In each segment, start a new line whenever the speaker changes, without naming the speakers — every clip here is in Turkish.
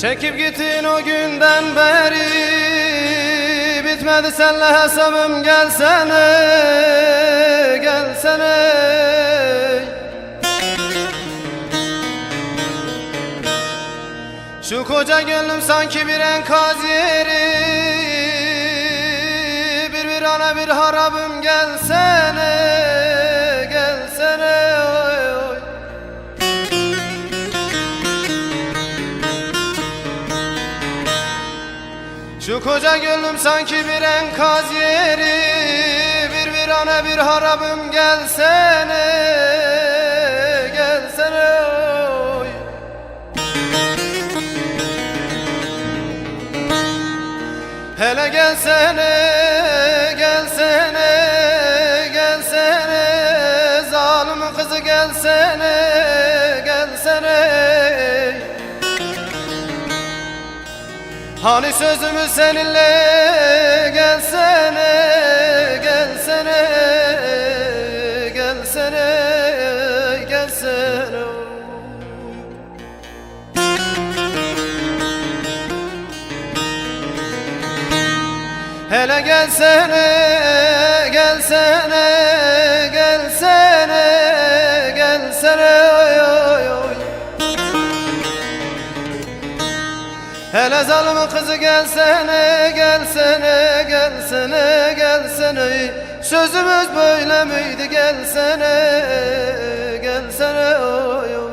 Çekip gittin o günden beri, bitmedi senle hesabım, gelsene, gelsene. Şu koca gönlüm sanki bir enkaz yeri, bir virane bir harabım, gelsene, gelsene. Oy, oy. Şu koca gönlüm sanki bir enkaz yeri, bir virane bir harabım, gelsene, gelsene. Oy. Hele gelsene, gelsene, gelsene, zalimin kızı, gelsene, gelsene. Hani sözümüz seninle, gelsene, gelsene, gelsene, gelsene. Hele gelsene, gelsene, gelsene, gelsene. Oy, oy, oy. Hele zalimin kızı, gelsene, gelsene, gelsene, gelsene. Sözümüz böyle miydi, gelsene, gelsene. Oy, oy.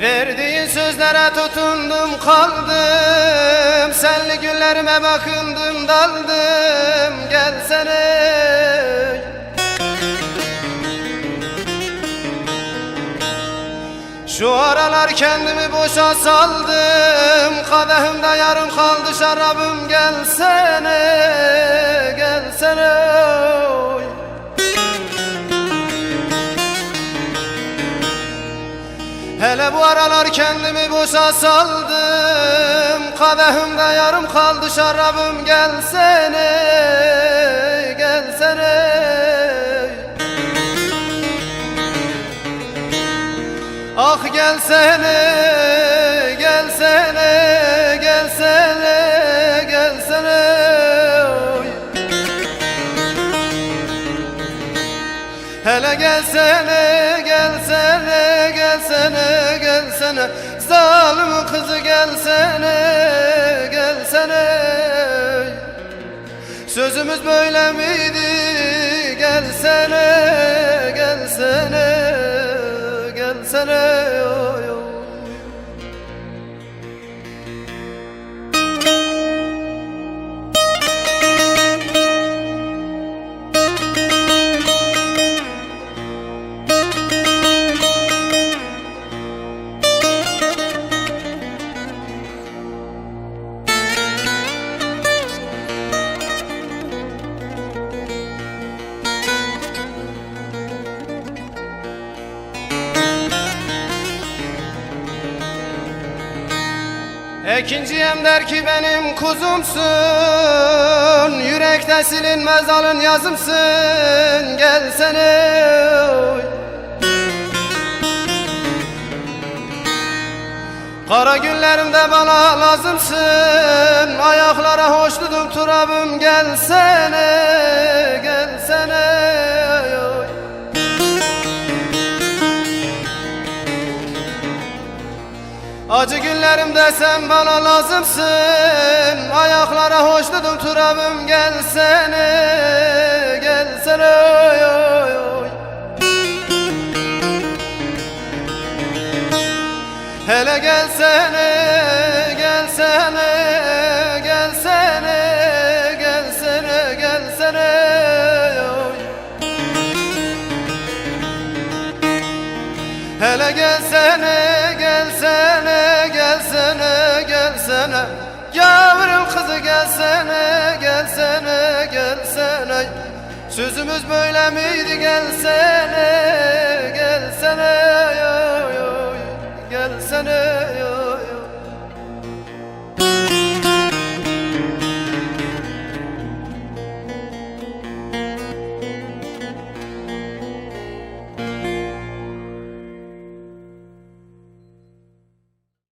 Verdiğin sözlere tutundum kaldım, senli günlerime bakındım daldım, gelsene. Şu aralar kendimi boşa saldım, kadehimde yarım kaldı şarabım, gelsene, gelsene. Oy. Hele bu aralar kendimi boşa saldım, kadehimde yarım kaldı şarabım, gelsene, gelsene. Ah gelsene, gelsene, gelsene, gelsene. Oy. Hele gelsene, gelsene, gelsene, gelsene. Zalimin kızı, gelsene, gelsene. Sözümüz böyle miydi, gelsene, gelsene, gelsene. Oy, oy. İkinciyem der ki benim kuzumsun, yürekte silinmez alın yazımsın, gelsene. Oy. Kara günlerimde bana lazımsın, ayaklara hoş tutun turabım, gelsene, gelsene. Oy. Acı günlerimde sen bana lazımsın, ayaklara hoş tutun turabım, gelsene, gelsene. Oy, oy, oy. Hele gelsene, gelsene, gelsene, gelsene, gelsene. Oy. gelsene, gelsene, gelsene, gelsene. Yavrum kızı gelsene, gelsene, gelsene. Sözümüz böyle miydi, gelsene, gelsene, yo, yo, gelsene, yo.